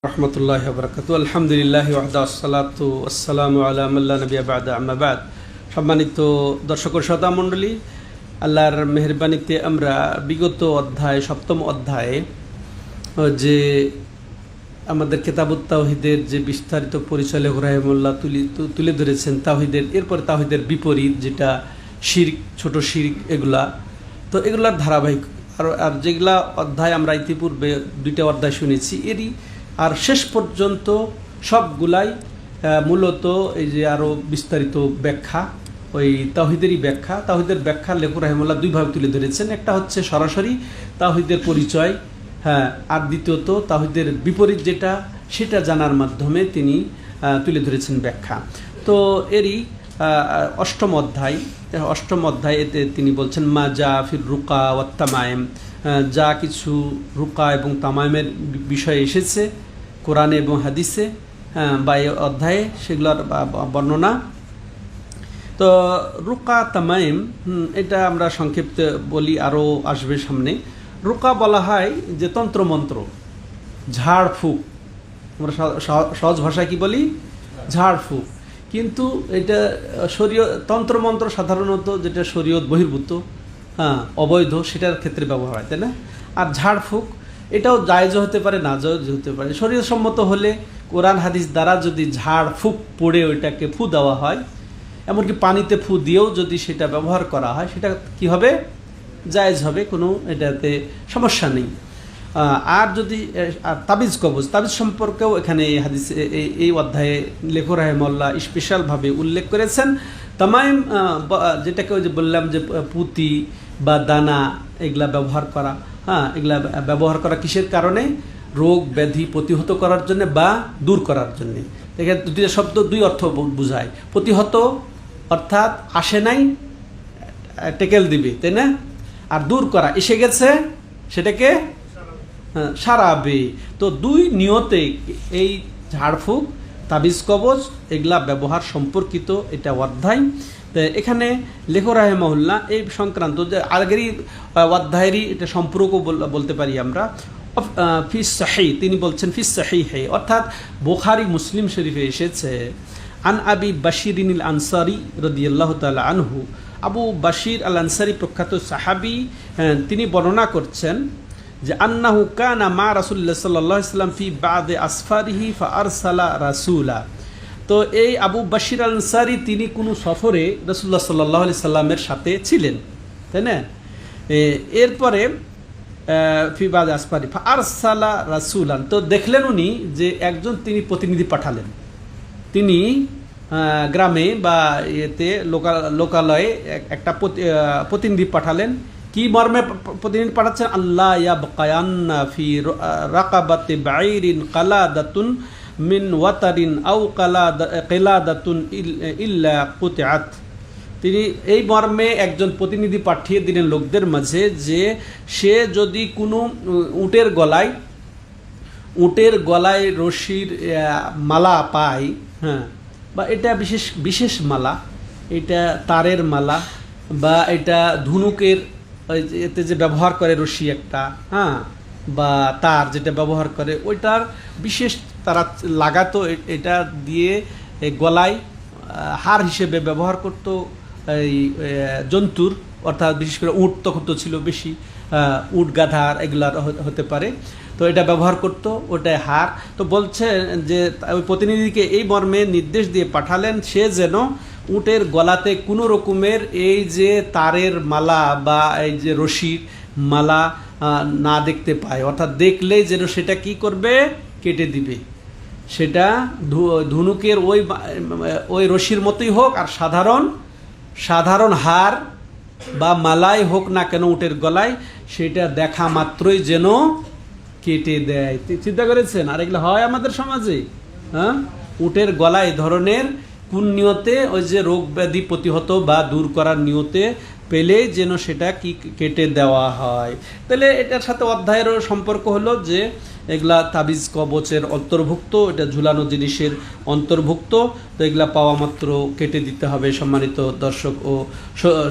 রহমতুল্লাহি ওয়া বারাকাতুহু। আলহামদুলিল্লাহি ওয়াহদা ওয়াসসালাতু ওয়াসসালামু আলা মান লা নাবিয়্যা বা'দা, আম্মা বা'দ। সম্মানিত দর্শক ও শ্রোতা মণ্ডলী, আল্লাহর মেহেরবানিতে আমরা বিগত অধ্যায় সপ্তম অধ্যায়ে যে আমাদের কিতাবুত তাওহীদের যে বিস্তারিত পরিচয় লেখক রাহিমাহুল্লাহ তুলে ধরেছেন তাওহীদের, এরপর তাওহীদের বিপরীত যেটা শিরক, ছোট শিরক, এগুলার ধারাবাহিক আর যেগুলা অধ্যায় আমরা ইতিপূর্বে দুইটা অধ্যায় শুনেছি এরই আর শেষ পর্যন্ত সবগুলাই মূলত এই যে আরও বিস্তারিত ব্যাখ্যা, ওই তাওহীদেরই ব্যাখ্যা। তাওহীদের ব্যাখ্যা লেখক রাহিমাহুল্লাহ দুইভাবে তুলে ধরেছেন। একটা হচ্ছে সরাসরি তাওহীদের পরিচয়, আর দ্বিতীয়ত তাওহীদের বিপরীত যেটা, সেটা জানার মাধ্যমে তিনি তুলে ধরেছেন ব্যাখ্যা। তো এরই অষ্টম অধ্যায় এতে তিনি বলছেন মা জা ফির রুকা ওয়াত তামায়েম, যা কিছু রুকা এবং তামায়েমের বিষয়ে এসেছে কোরআনে এবং হাদিসে বা এই অধ্যায়ে, সেগুলোর বর্ণনা। তো রুকা তামায়েম এটা আমরা সংক্ষিপ্ত বলি, আরও আসবে সামনে। রুকা বলা হয় যে তন্ত্রমন্ত্র, ঝাড়ফুঁক, আমরা সহজ ভাষায় কি বলি, ঝাড়ফুঁক। কিন্তু এটা তন্ত্রমন্ত্র সাধারণত যেটা শরীয়ত বহির্ভূত, অবৈধ, সেটার ক্ষেত্রে ব্যবহার হয়, তাই না? আর ঝাড়ফুঁক এটাও জায়েজও হতে পারে, না জায়েজও হতে পারে। শরীয়তসম্মত হলে কোরআন হাদিস দ্বারা যদি ঝাড়ফুঁক পড়ে ওইটাকে ফু দেওয়া হয়, এমনকি পানিতে ফু দিয়েও যদি সেটা ব্যবহার করা হয়, সেটা কি হবে, জায়েজ হবে, কোনো এটাতে সমস্যা নেই। আর যদি তাবিজ কবজ, তাবিজ সম্পর্কেও এখানে এই হাদিসে এই অধ্যায়ে লেখক রাহিমাহুল্লাহ স্পেশালভাবে উল্লেখ করেছেন। তামাইম যেটাকে ওই যে বললাম যে পুঁতি বা দানা, এগুলা ব্যবহার করা, এগুলা ব্যবহার করা কিসের কারণে? রোগ ব্যাধি প্রতিহত করার জন্য বা দূর করার জন্য। এখানে দুইটা শব্দ, দুই অর্থ বোঝায়। প্রতিহত অর্থাৎ আসে নাই, টেকেল দিবে, তাই না? আর দূর করা, এসে গেছে, সেটাকে সারাবে। তো দুই নিয়তে এই ঝাড়ফুঁক, তাবিজ কবজ, এগুলা ব্যবহার সম্পর্কিত এটা অধ্যায়। এখানে লেখক রাহিমাহুল্লাহ এই সংক্রান্ত যে আগেরই অধ্যায়েরই এটা সম্পর্ক বলতে পারি আমরা। ফিস সাহিহ, তিনি বলছেন ফিস সাহিহে, অর্থাৎ বুখারী মুসলিম শরীফে এসেছে। আন আবি বাশিরিন আল আনসারি রাদিয়াল্লাহু তাআলা আনহু, আবু বাশির আল আনসারি প্রখ্যাত সাহাবী, তিনি বর্ণনা করছেন যে আন্নাহু কানা মা রাসূলুল্লাহ সাল্লাল্লাহু আলাইহি ওয়াসাল্লাম ফি বা'দি আসফারিহি ফাআরসালা রাসূলা। তো এই আবু বাশির আল আনসারি তিনি কোনো সফরে রাসূলুল্লাহ সাল্লাল্লাহু আলাইহি সাল্লামের সাথে ছিলেন, তাই না? এরপরে ফি বা'দি আসফারি ফাআরসালা রাসূলান, তো দেখলেন উনি যে একজন তিনি প্রতিনিধি পাঠালেন। তিনি গ্রামে বা এতে লোকালয়ে একটা প্রতিনিধি পাঠালেন। কি মর্মে প্রতিনিধি পাঠাচ্ছেন? আল্লাহ ইয়াবকায়ান্না ফি রাকাবাতি বাঈরিন কালাদাতুন মিন ওয়াতারিন আও কালাদাতুন ইল্লা কুতিআত। তিনি এই মর্মে একজন প্রতিনিধি পাঠিয়ে দিলেন লোকদের মাঝে যে সে যদি কোনো উটের গলায় রশির মালা পায়, বা এটা বিশেষ মালা, এটা তারের মালা, বা এটা ধনুকের এতে যে ব্যবহার করে রশি একটা, বা তার যেটা ব্যবহার করে ওইটার বিশেষ তারা লাগাতো, এটা দিয়ে গলায় হার হিসেবে ব্যবহার করত এই জন্তুর, অর্থাৎ বিশেষ করে উট, তখন তো ছিল বেশি, উট গাধার এগুলার হতে পারে, তো এটা ব্যবহার করত, ওটাই হার। তো বলছে যে ওই প্রতিনিধিকে এই মর্মে নির্দেশ দিয়ে পাঠালেন সে যেন উটের গলাতে কোনো রকমের এই যে তারের মালা বা এই যে রশির মালা না দেখতে পায়, অর্থাৎ দেখলেই যেন সেটা কি করবে, কেটে দিবে। সেটা ধনুকের ওই রশির মতোই হোক, আর সাধারণ হার বা মালাই হোক না কেন উটের গলায়, সেটা দেখা মাত্রই যেন কেটে দেয়। চিন্তা করেছেন? আর এগুলো হয় আমাদের সমাজে, উটের গলায় ধরনের কোন নিয়তে, ওই যে রোগ ব্যাধি প্রতিহত বা দূর করার নিয়তে পেলে যেন সেটা কি কেটে দেওয়া হয়। তাহলে এটার সাথে অধ্যায়েরও সম্পর্ক হলো যে এগুলা তাবিজ কবচের অন্তর্ভুক্ত, এটা ঝুলানো জিনিসের অন্তর্ভুক্ত। তো এগুলা পাওয়া মাত্র কেটে দিতে হবে, সম্মানিত দর্শক ও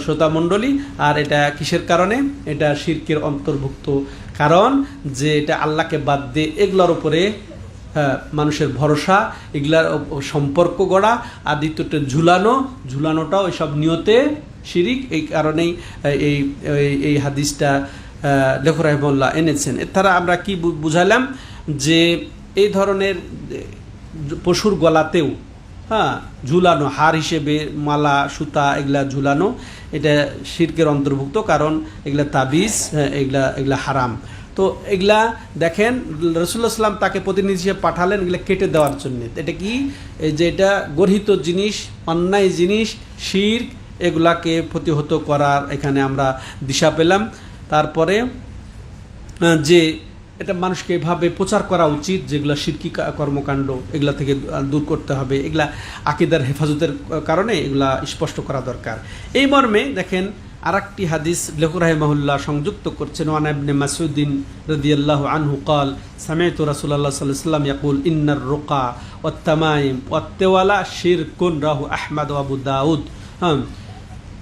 শ্রোতা মণ্ডলী। আর এটা কিসের কারণে? এটা শিরকের অন্তর্ভুক্ত কারণ, যে এটা আল্লাহকে বাদ দিয়ে এগুলোর উপরে মানুষের ভরসা, এগুলার সম্পর্ক গড়া, আর দ্বিতীয়টা ঝুলানোটাও এসব নিয়তে শিরিক। এই কারণেই এই এই হাদিসটা লেখক রাহিমাহুল্লাহ এনেছেন। এর দ্বারা আমরা কি বুঝালাম যে এই ধরনের পশুর গলাতেও ঝুলানো, হার হিসেবে মালা সুতা এগুলা ঝুলানো, এটা শিরকের অন্তর্ভুক্ত, কারণ এগুলা তাবিজ, এগুলা হারাম। তো এগুলা দেখেন রাসূলুল্লাহ সাল্লাম তাকে প্রতিনিধি হিসেবে পাঠালেন এগুলা কেটে দেওয়ার জন্য। এটা কি, যে এটা গর্হিত জিনিস, অন্যায় জিনিস, শিরক, এগুলাকে প্রতিহত করার এখানে আমরা দিশা পেলাম। তারপরে যে এটা মানুষকে এভাবে প্রচার করা উচিত, যেগুলো শিরকি কর্মকাণ্ড এগুলা থেকে দূর করতে হবে, এগুলা আকীদার হেফাজতের কারণে এগুলা স্পষ্ট করা দরকার। এই মর্মে দেখেন আরেকটি হাদিস লেখক রাহিমাহুল্লাহ সংযুক্ত করছেন। ওয়ান ইবনে মাসউদিন রাদিয়াল্লাহু আনহু قال سمعت رسول الله صلى الله عليه وسلم يقول ان الرقى والتمائم والتوالى شرك রাহু আহমদ ওয়া আবু দাউদ।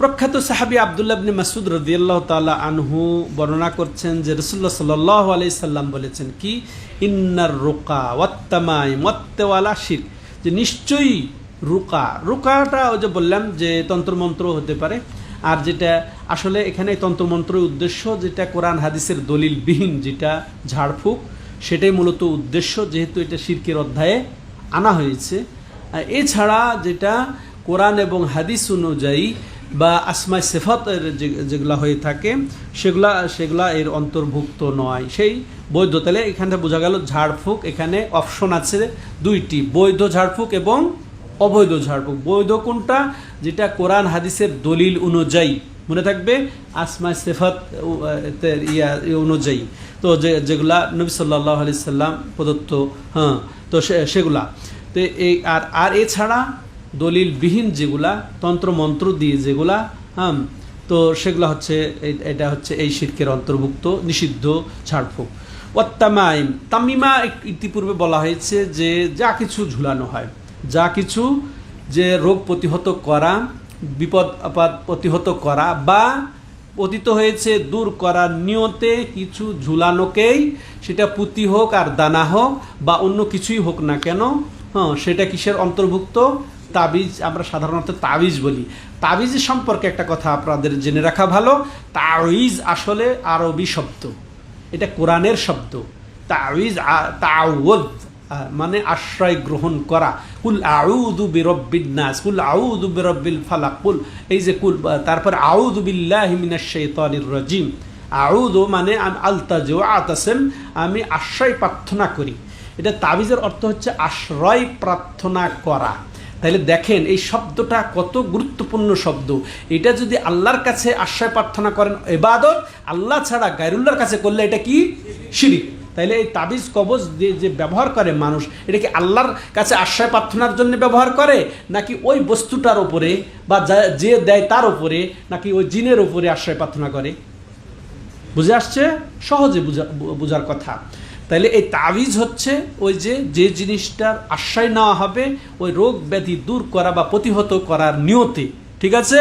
প্রখ্যাত সাহাবী আব্দুল্লাহ ইবনে মাসউদ রাদিয়াল্লাহু তাআলা আনহু বর্ণনা করছেন যে রাসূলুল্লাহ সাল্লাল্লাহু আলাইহি সাল্লাম বলেছেন কি, ইন্নার রুকা ওয়াত তামাইম ওয়াত তাওয়ালা শিরক, যে নিশ্চয়ই রুকাটা ওই যে বললাম যে তন্ত্রমন্ত্র হতে পারে, আর যেটা আসলে এখানে তন্ত্রমন্ত্রের উদ্দেশ্য যেটা কোরআন হাদিসের দলিলবিহীন, যেটা ঝাড়ফুঁক, সেটাই মূলত উদ্দেশ্য, যেহেতু এটা শিরকের অধ্যায়ে আনা হয়েছে। এছাড়া যেটা কোরআন এবং হাদিস অনুযায়ী বা আসমাই সিফাতের যেগুলা হয়ে থাকে সেগুলা এর অন্তর্ভুক্ত নয়, সেই বৈধ। তাহলে এখানে বোঝা গেল ঝাড়ফুঁক এখানে অপশন আছে দুইটি, বৈধ ঝাড়ফুঁক এবং অবৈধ ঝাড়ফুঁক। বৈধ কোনটা, যেটা কোরআন হাদিসের দলিল অনুযায়ী, মনে থাকবে আসমাই সিফাত অনুযায়ী, তো যেগুলা নবী সাল্লাল্লাহু আলাইহি সাল্লাম প্রদত্ত, তো সেগুলা। তো এই আর এছাড়া দলিলবিহীন যেগুলা, তন্ত্রমন্ত্র দিয়ে যেগুলা, তো সেগুলো হচ্ছে এটা হচ্ছে এই শিরকের অন্তর্ভুক্ত, নিষিদ্ধ ঝাড়ফুঁক। ওয়াত্তামাইম, তামিমা ইতিপূর্বে বলা হয়েছে যে যা কিছু ঝুলানো হয়, যা কিছু যে রোগ প্রতিহত করা, বিপদ আপদ প্রতিহত করা বা পতিত হয়েছে দূর করার নিয়তে কিছু ঝুলানোকেই, সেটা পুঁতি হোক আর দানা হোক বা অন্য কিছুই হোক না কেন, সেটা কিসের অন্তর্ভুক্ত? তাবিজ। আমরা সাধারণত তাবিজ বলি। তাবিজ সম্পর্কে একটা কথা আপনাদের জেনে রাখা ভালো, তাবিজ আসলে আরবি শব্দ, এটা কোরআনের শব্দ। তাবিজ তাওয়াদ মানে আশ্রয় গ্রহণ করা। কুল আউযু বিরাব্বিন নাস, কুল আউযু বিরাব্বিল ফালাক, কুল, এই যে কুল, তারপর আউযু বিল্লাহি মিনাশ শাইতানির রাজিম। আউযু মানে আলতাজু আতাসিম, আমি আশ্রয় প্রার্থনা করি। এটা তাবিজের অর্থ হচ্ছে আশ্রয় প্রার্থনা করা। তাহলে দেখেন এই শব্দটা কত গুরুত্বপূর্ণ শব্দ। এটা যদি আল্লাহর কাছে আশ্রয় প্রার্থনা করেন ইবাদত, আল্লাহ ছাড়া গায়রুল্লাহর কাছে করলে এটা কি? শিরক। তাইলে এই তাবিজ কবজ যে ব্যবহার করে মানুষ, এটা কি আল্লাহর কাছে আশ্রয় প্রার্থনার জন্য ব্যবহার করে, নাকি ওই বস্তুটার উপরে বা যে দেয় তার উপরে, নাকি ওই জিনের উপরে আশ্রয় প্রার্থনা করে? বুঝে আসছে? সহজে বোঝার কথা। তাইলে এই তাবিজ হচ্ছে ওই যে জিনিসটার আশ্রয় নেওয়া হবে ওই রোগ ব্যাধি দূর করা বা প্রতিহত করার নিয়তে, ঠিক আছে?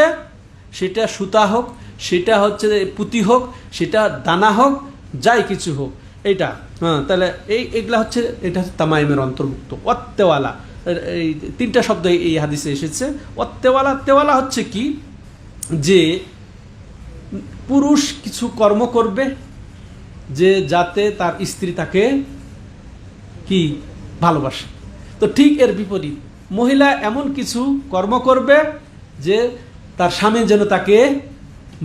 সেটা সুতা হোক, সেটা হচ্ছে পুঁতি হোক, সেটা দানা হোক, যাই কিছু হোক, এইটা তাহলে এগুলা হচ্ছে, এটা হচ্ছে তামাইমের অন্তর্ভুক্ত। ওয়াত্তেওয়ালা, এই তিনটা শব্দ এই হাদিসে এসেছে। ওয়াত্তেওয়ালা, তেওয়ালা হচ্ছে কি, যে পুরুষ কিছু কর্ম করবে যে যাতে তার স্ত্রী তাকে কি ভালোবাসে, তো ঠিক এর বিপরীত মহিলা এমন কিছু কর্ম করবে যে তার স্বামী যেন তাকে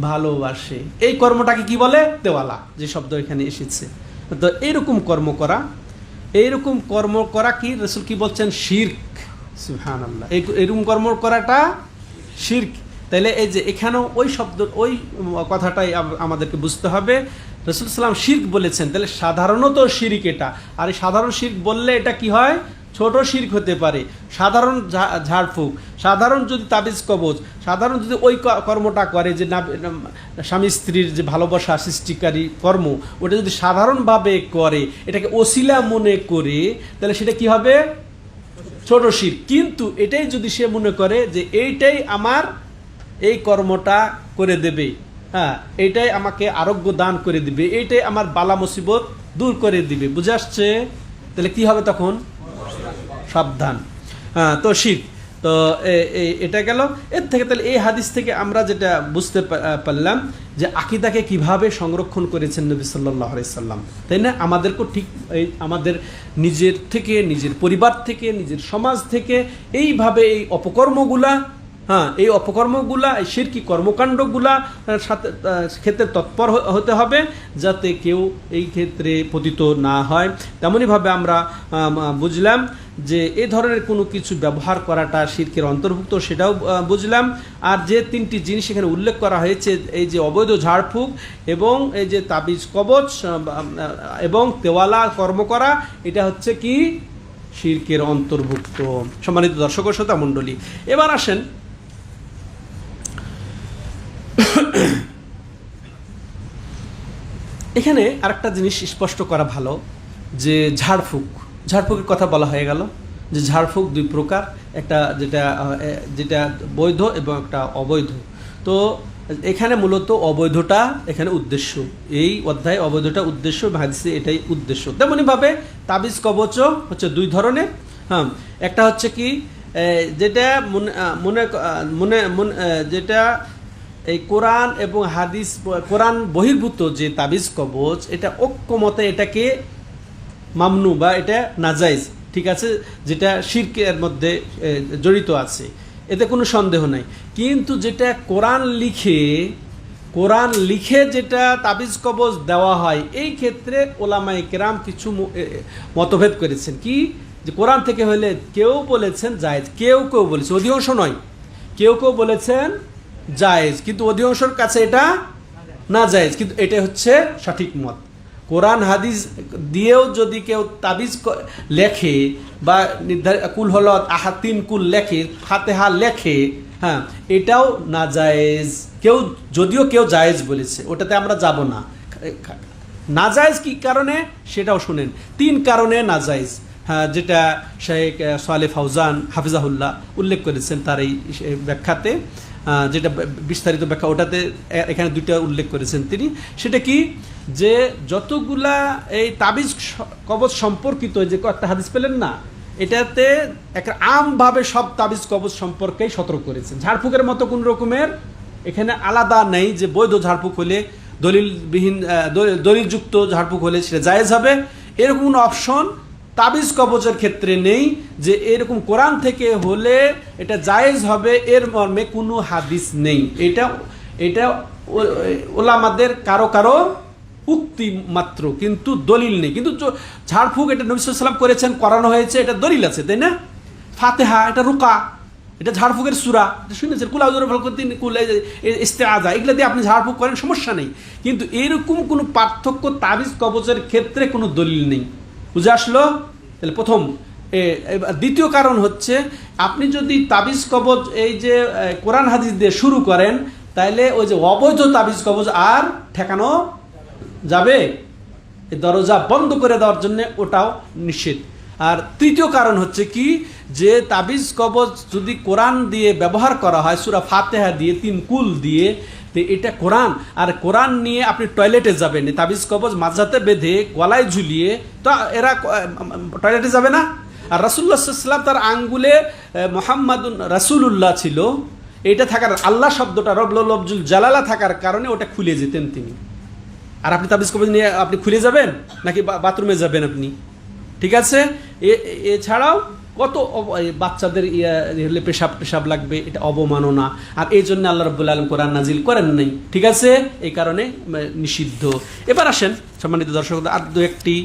ভালোবাসে। এই কর্মটাকে কি বলে? তেওয়ালা, যে শব্দ এখানে এসেছে। তো এইরকম কর্ম করা কি রাসূল কি বলছেন? শিরক। সুবহানাল্লাহ, এইরকম কর্ম করাটা শিরক। তাইলে এই যে এখানেও ওই শব্দ, ওই কথাটাই আমাদেরকে বুঝতে হবে। রাসূল সাল্লাম শিরক বলেছেন, তাহলে সাধারণত শিরক এটা। আর এই সাধারণ শিরক বললে এটা কি হয়? ছোট শিরক হতে পারে। সাধারণ ঝাড়ফুঁক, সাধারণ যদি তাবিজ কবজ, সাধারণ যদি ওই কর্মটা করে যে স্বামী স্ত্রীর যে ভালোবাসা সৃষ্টিকারী কর্ম, ওটা যদি সাধারণভাবে করে, এটাকে ওসিলা মনে করে, তাহলে সেটা কি হবে? ছোট শিরক। কিন্তু এটাই যদি সে মনে করে যে এইটাই আমার এই কর্মটা করে দেবে, এইটাই আমাকে আরোগ্য দান করে দিবে, এইটাই আমার বালা মুসিবত দূর করে দিবে, বুঝে আসছে? তাহলে কি হবে তখন? সাবধান। তো শিরক, তো এটা গেল। এর থেকে তাহলে এই হাদিস থেকে আমরা যেটা বুঝতে পারলাম যে আকীদাকে কিভাবে সংরক্ষণ করেছেন নবী সাল্লাল্লাহু আলাইহি সাল্লাম, তাই না? আমাদেরকেও ঠিক এই আমাদের নিজের থেকে, নিজের পরিবার থেকে, নিজের সমাজ থেকে এইভাবে এই অপকর্মগুলা, এই অপকর্মগুলা, এই শিরকি কর্মকাণ্ডগুলা সাথে ক্ষেত্রে তৎপর হতে হবে যাতে কেউ এই ক্ষেত্রে পতিত না হয়। তেমনইভাবে আমরা বুঝলাম যে এই ধরনের কোনো কিছু ব্যবহার করাটা শিরকের অন্তর্ভুক্ত, সেটাও বুঝলাম। আর যে তিনটি জিনিস এখানে উল্লেখ করা হয়েছে, এই যে অবৈধ ঝাড়ফুঁক এবং এই যে তাবিজ কবচ এবং তেওয়ালা কর্ম করা, এটা হচ্ছে কি শিরকের অন্তর্ভুক্ত। সম্মানিত দর্শক ও শ্রোতা মণ্ডলী, এবার আসেন এখানে আরেকটা জিনিস স্পষ্ট করা ভালো যে ঝাড়ফুঁকের কথা বলা হয়ে গেল যে ঝাড়ফুঁক দুই প্রকার, একটা যেটা বৈধ এবং একটা অবৈধ। তো এখানে মূলত অবৈধটা এখানে উদ্দেশ্য, এই অধ্যায়ে অবৈধটা উদ্দেশ্য, হাদিসে এটাই উদ্দেশ্য। তেমনইভাবে তাবিজ কবচও হচ্ছে দুই ধরনের। একটা হচ্ছে কি যেটা যেটা এই কোরআন এবং হাদিস, কোরআন বহির্ভূত যে তাবিজ কবচ, এটা ঐক্যমতে এটাকে মামনু বা এটা নাজাইজ, ঠিক আছে, যেটা শিরকের মধ্যে জড়িত আছে, এতে কোনো সন্দেহ নাই। কিন্তু যেটা কোরআন লিখে যেটা তাবিজ কবজ দেওয়া হয়, এই ক্ষেত্রে ওলামায়ে কেরাম কিছু মতভেদ করেছেন। কি যে কোরআন থেকে হলে কেউ বলেছেন জায়েজ, কেউ বলেছে, অধিকাংশ নয়, কেউ বলেছেন জায়েজ, কিন্তু অধিকাংশের কাছে এটা না জায়েজ। কিন্তু এটা হচ্ছে সঠিক মত। কোরআন হাদিস দিয়েও যদি কেউ তাবিজ লেখে বা কুল হলত তিন কুল লেখে, ফাতেহা লেখে, এটাও না জায়েজ। যদিও কেউ জায়েজ বলেছে, ওটাতে আমরা যাব না। না জায়েজ কি কারণে সেটাও শুনেন। 3 কারণে না জায়েজ, যেটা শেখ সালেহ ফাউজান হাফিজাহুল্লাহ উল্লেখ করেছেন তার এই ব্যাখ্যাতে, যেটা বিস্তারিত ব্যাখ্যা, ওটাতে এখানে 2টা উল্লেখ করেছেন তিনি। সেটা কি যে যতগুলা এই তাবিজ কবজ সম্পর্কিত যে একটা হাদিস পেলেন না, এটাতে একটা আমভাবে সব তাবিজ কবজ সম্পর্কেই সতর্ক করেছেন। ঝাড়ফুঁকের মতো কোন রকমের এখানে আলাদা নেই যে বৈধ ঝাড়ফুঁক হলে, দলিলযুক্ত ঝাড়ফুঁক হলে সেটা জায়েজ হবে, এরকম কোনো অপশন তাবিজ কবজের ক্ষেত্রে নেই যে এরকম কোরআন থেকে হলে এটা জায়েজ হবে, এর মর্মে কোনো হাদিস নেই। এটা ওলামাদের কারো উক্তি মাত্র, কিন্তু দলিল নেই। কিন্তু ঝাড়ফুঁক এটা নবী সাল্লাল্লাহু আলাইহি ওয়াসাল্লাম করেছেন, করানো হয়েছে, এটা দলিল আছে, তাই না? ফাতিহা এটা রুকা, এটা ঝাড়ফুঁকের সূরা, শুনেছেন, কুল আউযু বিরাব্বিল ফালাক, কুল ইস্তিআযা, এগুলো দিয়ে আপনি ঝাড়ফুঁক করেন, সমস্যা নেই। কিন্তু এরকম কোনো পার্থক্য তাবিজ কবজের ক্ষেত্রে কোনো দলিল নেই। বুঝে আসলো? তাহলে প্রথম। দ্বিতীয় কারণ হচ্ছে, আপনি যদি তাবিজ কবজ এই যে কোরআন হাদিস দিয়ে শুরু করেন, তাইলে ওই যে অবৈধ তাবিজ কবজ আর ঠেকানো যাবে, এই দরজা বন্ধ করে দেওয়ার জন্য ওটাও নিষেধ। আর তৃতীয় কারণ হচ্ছে কি যে তাবিজ কবজ যদি কোরআন দিয়ে ব্যবহার করা হয়, সূরা ফাতিহা দিয়ে 3 কুল দিয়ে, তো এটা কোরআন, আর কোরআন নিয়ে আপনি টয়লেটে যাবেন, তাবিজ কবজ মাঝাতে বেঁধে গলায় ঝুলিয়ে, তো এরা টয়লেটে যাবে না। আর রাসূলুল্লাহ সাল্লাল্লাহু আলাইহি ওয়াসাল্লাম তার আঙ্গুলে মুহাম্মাদুন রাসূলুল্লাহ ছিল, এটা থাকার, আল্লাহ শব্দটা রব্বুল জালালা থাকার কারণে ওটা খুলে যেতেন তিনি। আর আপনি তাবিজ কবজ নিয়ে আপনি খুলে যাবেন নাকি বাথরুমে যাবেন আপনি? ঠিক আছে। এছাড়াও কত বাচ্চাদের হলে পেশাব লাগবে, এটা অবমাননা। আর এই জন্য আল্লাহ রাব্বুল আলামিন কোরআন নাজিল করেন নাই, ঠিক আছে, এই কারণে নিষিদ্ধ। এবার আসেন সম্মানিত দর্শক, আর 2-1টি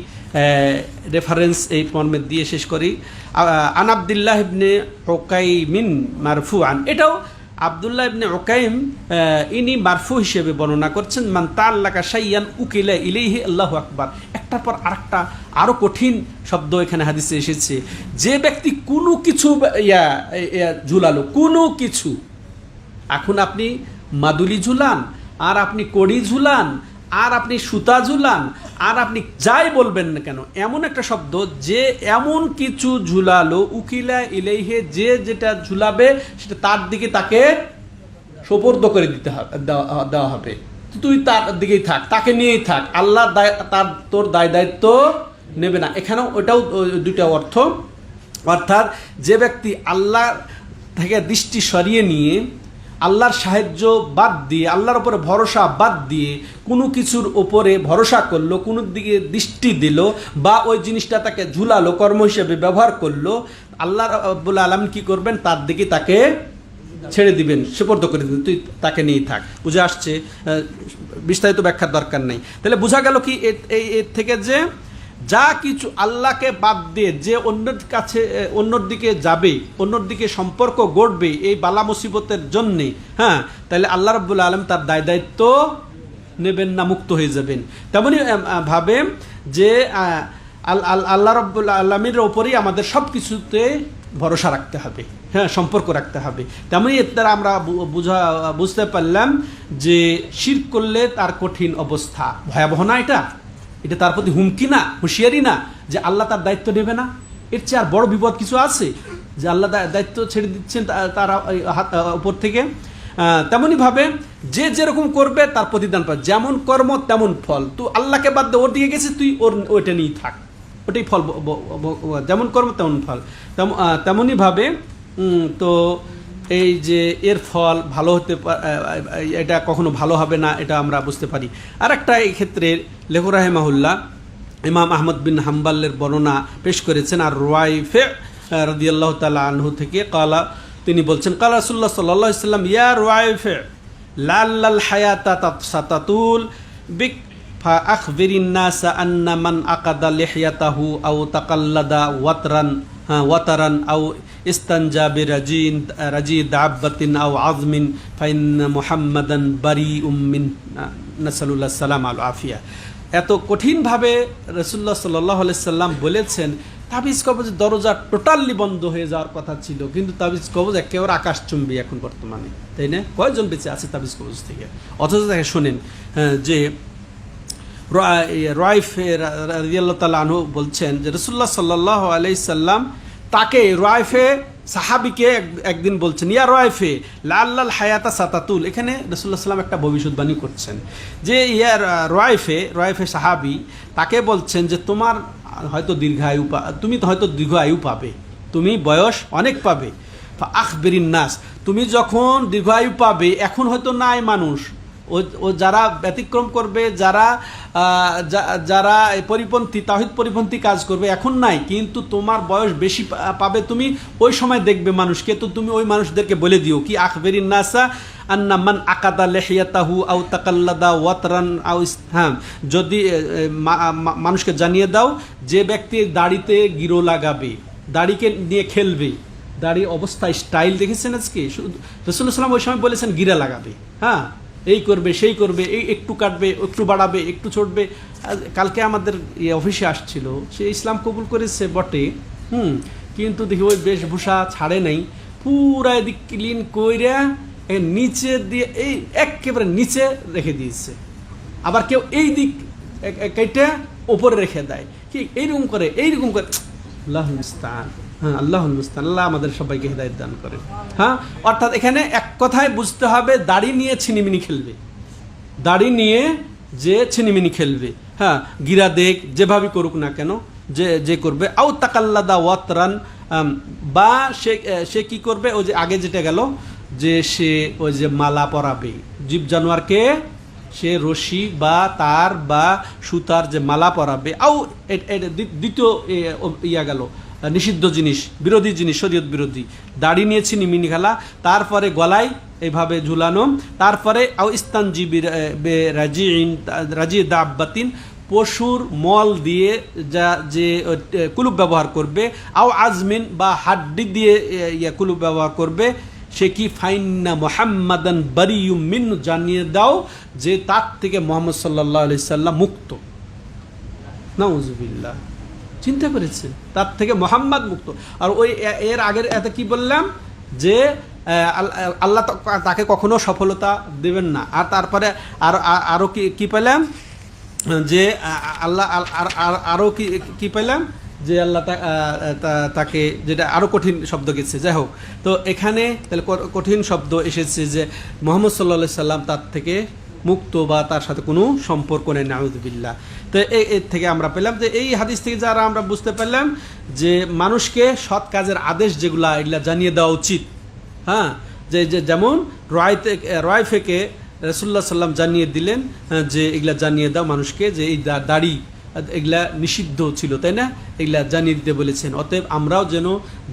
রেফারেন্স এই মর্মে দিয়ে শেষ করি। আন আব্দুল্লাহ ইবনে উকাইমিন মারফুআন, এটাও আব্দুল্লাহ ইবনে উকাইম ইনি মারফু হিসেবে বর্ণনা করছেন, মান তাআল্লাকা শাইয়ান উকিলা ইলাইহি আল্লাহু আকবার। একটার পর আরেকটা আরো কঠিন শব্দ এখানে হাদিসে এসেছে। যে ব্যক্তি কোনো কিছু ঝুলালো, কোনো কিছু, এখন আপনি মাদুলি ঝুলান, আর আপনি কড়ি ঝুলান, আর আপনি সুতা ঝুলান, আর আপনি যাই বলবেন না কেন, এমন একটা শব্দ যে এমন কিছু ঝুলালো, উকিলা ইলাইহি, যে যেটা ঝুলাবে সেটা তার দিকে তাকে সোপর্দ করে দেওয়া হবে। তুই তার দিকেই থাক, তাকে নিয়েই থাক, আল্লাহ তোর দায় দায়িত্ব নেবে না। এখানেও ওটাও 2টা অর্থ। অর্থাৎ যে ব্যক্তি আল্লাহ থেকে দৃষ্টি সরিয়ে নিয়ে আল্লাহর সাহায্য বাদ দিয়ে আল্লাহর উপরে ভরসা বাদ দিয়ে কোনো কিছুর উপরে ভরসা করলো, কোনো দিকে দৃষ্টি দিল বা ওই জিনিসটা তাকে ঝুলালো, কর্ম হিসেবে ব্যবহার করলো, আল্লাহ রাব্বুল আলামিন কি করবেন? তার দিকে তাকে ছেড়ে দিবেন, সুপর্দ করে দিবেন, তুই তাকে নিয়ে থাক। বুঝে আসছে? বিস্তারিত ব্যাখ্যার দরকার নেই। তাহলে বোঝা গেল কি এর থেকে যে যা কিছু আল্লাহকে বাদ দিয়ে যে অন্যের কাছে অন্যর দিকে যাবে, অন্যর দিকে সম্পর্ক গড়বে এই বালা মুসিবতের জন্যে, হ্যাঁ, তাহলে আল্লাহ রাব্বুল আলামিন তার দায় দায়িত্ব নেবেন না, মুক্ত হয়ে যাবেন। তেমনই ভাবে যে আল্লাহ রাব্বুল আলামিনের ওপরেই আমাদের সব কিছুতে ভরসা রাখতে হবে, হ্যাঁ, সম্পর্ক রাখতে হবে। তেমনই এর দ্বারা আমরা বুঝতে পারলাম যে শিরক করলে তার কঠিন অবস্থা, ভয়াবহ না, এটা তার প্রতি হুমকি না, হুঁশিয়ারি না যে আল্লাহ তার দায়িত্ব নেবে না। এর চেয়ে আর বড় বিপদ কিছু আছে যে আল্লাহ দায়িত্ব ছেড়ে দিচ্ছেন তার উপর থেকে? তেমনই ভাবে যে যেরকম করবে তার প্রতিদান পাবে, যেমন কর্ম তেমন ফল। তুই আল্লাহকে বাদ দিয়ে ওর দিকে গেছিস, তুই ওইটা নিয়েই থাক, ওটাই ফল, যেমন কর্ম তেমন ফল। তেমনই ভাবে তো এই যে এর ফল ভালো হতে এটা কখনো ভালো হবে না, এটা আমরা বুঝতে পারি। আর একটা এই ক্ষেত্রে লেখক রাহিমাহুল্লাহ ইমাম আহমদ বিন হাম্বালের বর্ণনা পেশ করেছেন। আর রুয়াইফে রাদিয়াল্লাহু তাআলা আনহু থেকে কালা, তিনি বলছেন, কালা রাসূলুল্লাহ সাল্লাল্লাহু আলাইহি ওয়াসাল্লাম, ইয়া রুয়াইফে লাল্লাল হায়াতা সাতাতুল বিক ফা আখবিরিন নাস আন্না মান আকাদা লিহয়াতাহু আও তাকাল্লাদা ওয়াতারান আও ইস্তানজা বিরাজি দাব্বাতিন আও আযমিন ফাইন্না মুহাম্মাদান বারিউম মিন, নাসালুল্লাহ সালাম আল আফিয়া। এত কঠিনভাবে রাসূলুল্লাহ সাল্লাল্লাহু আলাইহি সাল্লাম বলেছেন তাবিজ কবজের দরজা টোটালি বন্ধ হয়ে যাওয়ার কথা ছিল, কিন্তু তাবিজ কবজ একেবারে আকাশচুম্বী এখন বর্তমানে, তাই না? কয়জন বেঁচে আছে তাবিজ কবজ থেকে? অথচ তাকে শোনেন যে রাইফ রাদিয়াল্লাহু তাআলা আনহু বলছেন যে রাসূলুল্লাহ সাল্লাল্লাহু আলাইহি সাল্লাম তাকে রাইফে সাহাবীকে একদিন বলছেন, ইয়া রাইফে লাল্লাল হায়াতা সাতাতুল। এখানে রাসূলুল্লাহ সাল্লাম একটা ভবিষ্যৎবাণী করছেন যে ইয়া রাইফে সাহাবী তাকে বলছেন যে তোমার হয়তো দীর্ঘায়ু, তুমি তো হয়তো দীর্ঘ আয়ু পাবে, তুমি বয়স অনেক পাবে। আখবিরিন নাস, তুমি যখন দীর্ঘায়ু পাবে, এখন হয়তো নাই মানুষ, ও যারা ব্যতিক্রম করবে, যারা পরিপন্থী তাওহীদ পরিপন্থী কাজ করবে, এখন নাই, কিন্তু তোমার বয়স বেশি পাবে, তুমি ওই সময় দেখবে মানুষকে, তো তুমি ওই মানুষদেরকে বলে দিও কি, আখবিরিন নাসা আন্না মান আকাদা লিহয়াতাহু আও তাকাল্লাদা ওয়াতরান আও, হ্যাঁ, যদি মানুষকে জানিয়ে দাও যে ব্যক্তি দাড়িতে গিরো লাগাবে, দাড়িকে নিয়ে খেলবে, দাড়ির অবস্থা স্টাইল দেখেছেন আজকে? রাসূলুল্লাহ সাল্লাম ওই সময় বলেছেন গিরা লাগাবে, হ্যাঁ, এই করবে সেই করবে, এই একটু কাটবে, একটু বাড়াবে, একটু ছড়বে। কালকে আমাদের অফিসে আসছিল, সে ইসলাম কবুল করেছে বটে, কিন্তু দেখি ওই বেশভূষা ছাড়ে নাই, পুরা এদিক ক্লিন কইরা নিচে দিয়ে এই একেবারে নিচে রেখে দিয়েছে। আবার কেউ এই দিক কেটে ওপরে রেখে দেয়, কি এইরকম করে আল্লাহুল মুস্তাআন। হ্যাঁ, আল্লাহুল মুস্তাআন, আল্লাহ আমাদের সবাইকে হিদায়াত দান করেন। হ্যাঁ, অর্থাৎ এখানে এক কথায় বুঝতে হবে, দাড়ি নিয়ে ছিনিমিনি খেলবে, দাড়ি নিয়ে যে ছিনিমিনি খেলবে, হ্যাঁ, গিরা দেখ যেভাবে করুক না কেন, যে করবে, আও তাকাল্লাদা ওয়াতরান, বা সে কি করবে, ওই যে আগে যেটা গেল যে সে ওই যে মালা পরাবে জীব জানোয়ারকে, সে রশি বা তার বা সুতার যে মালা পরাবে, আও দ্বিতীয় ইয়া গেল নিষিদ্ধ জিনিস, বিরোধী জিনিস, শরীয়ত বিরোধী, দাড়ি নিয়ে ছিনিমিনি খেলা, তারপরে গলায় এইভাবে ঝুলানো, তারপরে আও ইস্তানজি রাজি দাব্বাতিন, পশুর মল দিয়ে যে কুলুপ ব্যবহার করবে, আও আজমিন বা হাড্ডি দিয়ে কুলুপ ব্যবহার করবে, সে কি ফাইন্না মুহাম্মাদান বারিউম মিন, জানিয়ে দাও যে তার থেকে মুহাম্মদ সাল্লাল্লাহু আলাইহি সাল্লাম মুক্ত। নাউযুবিল্লাহ, চিন্তা করেছে, তার থেকে মুহাম্মদ মুক্ত। আর ওই এর আগের এতে কি বললাম যে আল্লাহ তাকে কখনো সফলতা দেবেন না। আর তারপরে আরো কি পেলাম যে আল্লাহ আরো কি পেলাম যে আল্লাহ তাকে, যেটা আরো কঠিন শব্দ গেছে, যাই হোক। তো এখানে তাহলে কঠিন শব্দ এসেছে যে মুহাম্মদ সাল্লাল্লাহু আলাইহি সাল্লাম তার থেকে মুক্ত বা তার সাথে কোনো সম্পর্ক নেই, নাউযুবিল্লাহ। তো এর থেকে আমরা পেলাম যে এই হাদিস থেকে যারা আমরা বুঝতে পারলাম যে মানুষকে সৎ কাজের আদেশ যেগুলা এগুলা জানিয়ে দেওয়া উচিত। হ্যাঁ, যে যেমন রয় ফেকে রাসূলুল্লাহ সাল্লাম জানিয়ে দিলেন যে এগুলা জানিয়ে দাও মানুষকে যে এই দাড়ি এগুলা নিষিদ্ধ ছিল, তাই না? এগুলা জানিয়ে দিতে বলেছেন। অতএব আমরাও যেন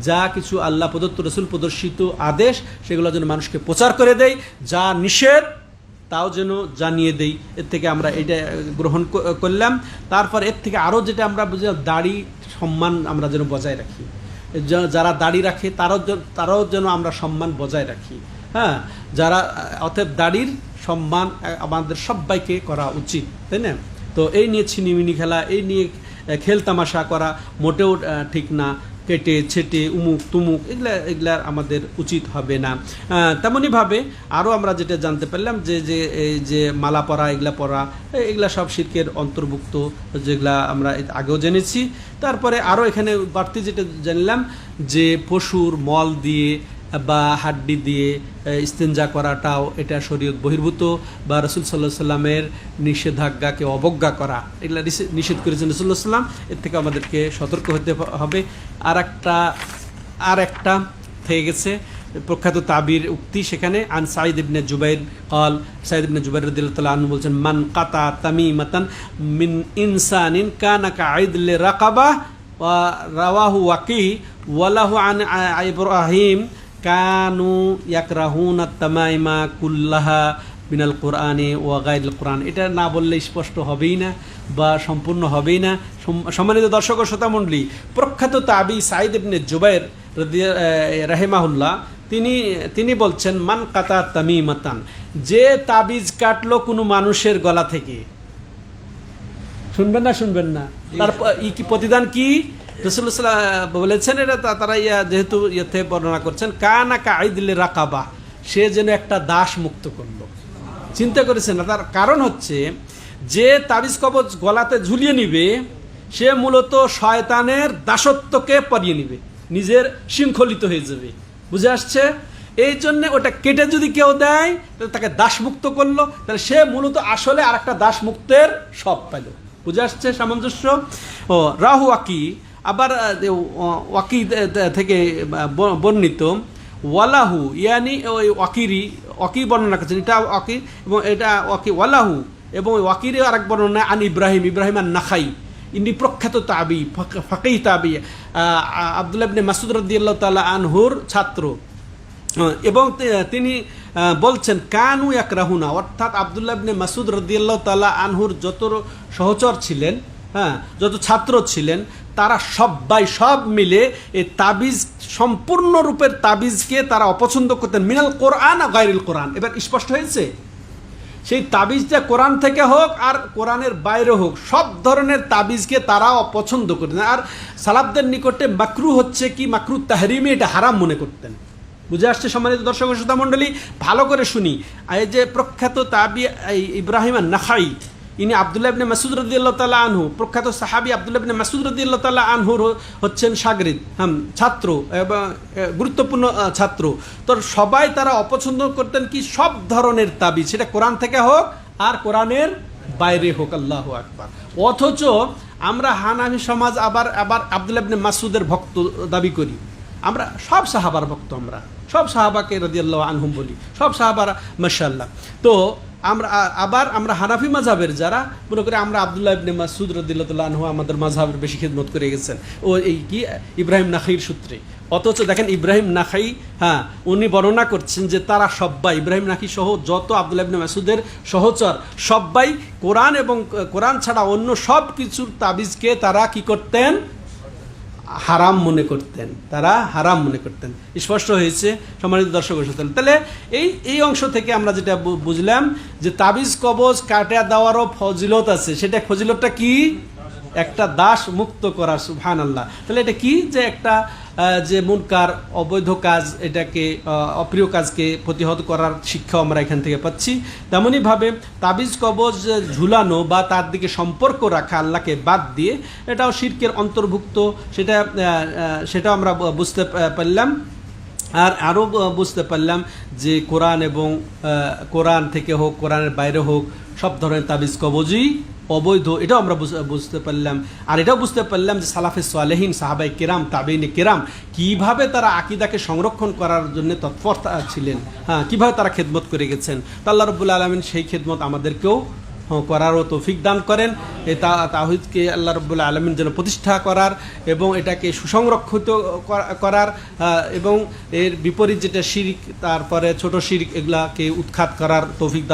যা কিছু আল্লাহ প্রদত্ত রাসূল প্রদর্শিত আদেশ সেগুলো যেন মানুষকে প্রচার করে দেয়, যা নিষেধ তাও যেন জানিয়ে দেই। এর থেকে আমরা এটা গ্রহণ করলাম। তারপর এর থেকে আরও যেটা আমরা বুঝলাম, দাড়ি সম্মান আমরা যেন বজায় রাখি, যারা দাড়ি রাখে তারাও যেন আমরা সম্মান বজায় রাখি। হ্যাঁ, যারা অতএব দাড়ির সম্মান আমাদের সবাইকে করা উচিত, তাই না? তো এই নিয়ে ছিনিমিনি খেলা, এই নিয়ে খেল তামাশা করা মোটেও ঠিক না। কেটে ছেটে উমুক তুমুক এগুলা আমাদের উচিত হবে না। তেমনইভাবে আরও আমরা যেটা জানতে পারলাম এই যে মালা পরা এগুলা পরা এগুলা সব শিরকের অন্তর্ভুক্ত, যেগুলা আমরা আগেও জেনেছি। তারপরে আরও এখানে বাড়তি যেটা জানলাম যে পশুর মল দিয়ে বা হাড্ডি দিয়ে ইস্তেঞ্জা করাটাও এটা শরীয়ত বহির্ভূত, বা রাসূল সাল্লাল্লাহু আলাইহি সাল্লামের নিষেধাজ্ঞাকে অবজ্ঞা করা এগুলা নিষেধ করেছেন রাসূলুল্লাহ সাল্লাল্লাহু আলাইহি সাল্লাম। এর থেকে আমাদেরকে সতর্ক হতে হবে। আর একটা থেকে গেছে প্রখ্যাত তাবির উক্তি, সেখানে আন সাঈদ ইবনে জুবাইর قال সাঈদ ইবনে জুবাইর রাদিয়াল্লাহু তাআলা আনহু বলেছেন, মান কাতা তামিমাতান মিন ইনসানিন কানা কাঈদল রাকাবা ওয়া রাওয়াহু ওয়াকি ওয়ালাহু আন ইব্রাহিম কানু ইয়াকরাহুনা তামাইমা কুল্লাহা মিনাল কোরআনে ওয়া গায়রিল কোরআন। এটা না বললে স্পষ্ট হবেই না বা সম্পূর্ণ হবেই না। সম্মানিত দর্শক ও শ্রোতামণ্ডলী, প্রখ্যাত তাবি সাঈদ ইবনে জুবাইর রাহিমাহুল্লাহ তিনি বলছেন, মান কাতা তামিমাতান, যে তাবিজ কাটলো কোনো মানুষের গলা থেকে, শুনবেন না তারপর কি প্রতিদান কি রাসূলুল্লাহ বলেছেন, এটা তারা যেহেতু ইয়েতে বর্ণনা করছেন, কানা কাঈদল রাকাবা, সে যেন একটা দাস মুক্ত করলো। চিন্তা করেছেন না? তার কারণ হচ্ছে যে তাবিজ কবজ গলাতে ঝুলিয়ে নিবে সে মূলত শয়তানের দাসত্বকে পরিয়ে নিবে, নিজের শৃঙ্খলিত হয়ে যাবে। বুঝে আসছে? এই জন্য ওটা কেটে যদি কেউ দেয় তাহলে তাকে দাসমুক্ত করলো, তাহলে সে মূলত আসলে আর একটা দাসমুক্তের সব পেল। বুঝে আসছে সামঞ্জস্য? ও রাহু ওয়াকি, আবার ওয়াকি থেকে বর্ণিত ওয়ালাহু, ইয়ানি ওই ওয়াকি বর্ণনা করছেন, এটা ওয়াকি এবং এটা ওয়াকি ওয়ালাহু, এবং ওয়াকির আরেক বর্ণনা আন ইব্রাহিম আন নাখাই, ইনি প্রখ্যাত তাবি, ফাকিহ তাবি, আব্দুল্লাহ ইবনে মাসউদ রাদিয়াল্লাহু তাআলা আনহুর ছাত্র। এবং তিনি বলছেন কানু ইয়াকরাহুনা, অর্থাৎ আব্দুল্লাহ ইবনে মাসউদ রাদিয়াল্লাহু তাআলা আনহুর যত সহচর ছিলেন, হ্যাঁ, যত ছাত্র ছিলেন, তারা সব মিলে এই তাবিজ, সম্পূর্ণ রূপের তাবিজকে তারা অপছন্দ করতেন, মিনাল কোরআন আর গায়রিল কোরআন। এবার স্পষ্ট হয়েছে, সেই তাবিজটা কোরআন থেকে হোক আর কোরআনের বাইরে হোক, সব ধরনের তাবিজকে তারা অপছন্দ করতেন। আর সালাফদের নিকটে মাকরু হচ্ছে কি, মাকরু তাহরিমি, এটা হারাম মনে করতেন। বুঝে আসছে সম্মানিত দর্শক ও শ্রোতা মণ্ডলী? ভালো করে শুনি। এই যে প্রখ্যাত তাবি ইব্রাহিম আন-নাখাই, ইনি আব্দুল্লাহ ইবনে মাসউদ রাদিয়াল্লাহু তাআলা আনহু, প্রখ্যাত সাহাবী আব্দুল্লাহ ইবনে মাসউদ রাদিয়াল্লাহু তাআলা আনহুর হচ্ছেন শাগরিদ, ছাত্র এবং গুরুত্বপূর্ণ ছাত্র। তো সবাই তারা অপছন্দ করতেন কি, সব ধরনের তাবিজ, সেটা কোরআন থেকে হোক আর কোরআনের বাইরে হোক। আল্লাহু আকবার। অথচ আমরা হানাফি সমাজ আবার আব্দুল্লাহ ইবনে মাসউদের ভক্ত দাবি করি। আমরা সব সাহাবার ভক্ত, আমরা সব সাহাবাকে রাদিয়াল্লাহু আনহুম বলি, সব সাহাবারা মাশাআল্লাহ। তো আমরা হানাফি মাযহাবের যারা মনে করি আমরা আব্দুল্লাহ ইবনে মাসউদ রাদিয়াল্লাহু তাআলা আনহু আমাদের মাযহাবের বেশি খিদমত করে গেছেন ও এই কি ইব্রাহিম নাখাইর সূত্রে। অথচ দেখেন ইব্রাহিম নাখাই, হ্যাঁ, উনি বর্ণনা করছেন যে তারা সবাই, ইব্রাহিম নাখাই সহ যত আব্দুল্লাহ ইবনে মাসউদের সহচর, সবাই কোরআন এবং কোরআন ছাড়া অন্য সব কিছুর তাবিজকে তারা কি করতেন, হারাম মনে করতেন, তারা হারাম মনে করতেন। স্পষ্ট হয়েছে সম্মানিত দর্শক ও শ্রোতা? তাহলে এই অংশ থেকে আমরা যেটা বুঝলাম যে তাবিজ কবজ কাটা দেওয়ারও ফজিলত আছে। সেটা ফজিলতটা কি, একটা দাস মুক্ত করা। সুবহানাল্লাহ। তাহলে এটা কি, যে একটা যে মুনকার অবৈধ কাজ, এটাকে অপ্রিয় কাজকে প্রতিহত করার শিক্ষা আমরা এখান থেকে পাচ্ছি। তেমনইভাবে তাবিজ কবজ ঝুলানো বা তার দিকে সম্পর্ক রাখা আল্লাহকে বাদ দিয়ে, এটাও শিরকের অন্তর্ভুক্ত, সেটাও আমরা বুঝতে পারলাম। আর আরও বুঝতে পারলাম যে কোরআন এবং কোরআন থেকে হোক, কোরআনের বাইরে হোক, সব ধরনের তাবিজ কবজই অবৈধ, এটাও আমরা বুঝতে পারলাম। আর এটাও বুঝতে পারলাম যে সালাফে সালেহিন, সাহাবাই কেরাম, তাবেইনে কেরাম কীভাবে তারা আকিদাকে সংরক্ষণ করার জন্য তৎপর ছিলেন, হ্যাঁ, কীভাবে তারা খেদমত করে গেছেন। তো আল্লাহ রাব্বুল আলামিন সেই খেদমত আমাদেরকেও করারও তৌফিক দান করেন। এই তাওহীদকে আল্লাহ রাব্বুল আলামিন যেন প্রতিষ্ঠা করার এবং এটাকে সুসংরক্ষিত করার, এবং এর বিপরীত যেটা শিরক, তারপরে ছোট শিরক, এগুলাকে উৎখাত করার তৌফিক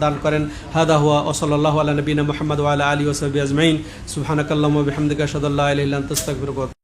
দান করেন। হাদা হুয়া ওয়া সাল্লাল্লাহু আলা নবিয়িনা মুহাম্মদ ওয়া আলা আলিহি ওয়া সাহবিহি আজমাইন। সুবহানাকাল্লাহুম্মা ওয়া বিহামদিকা আশহাদু আল্লা ইলাহা ইল্লা আনতা আস্তাগফিরুকা।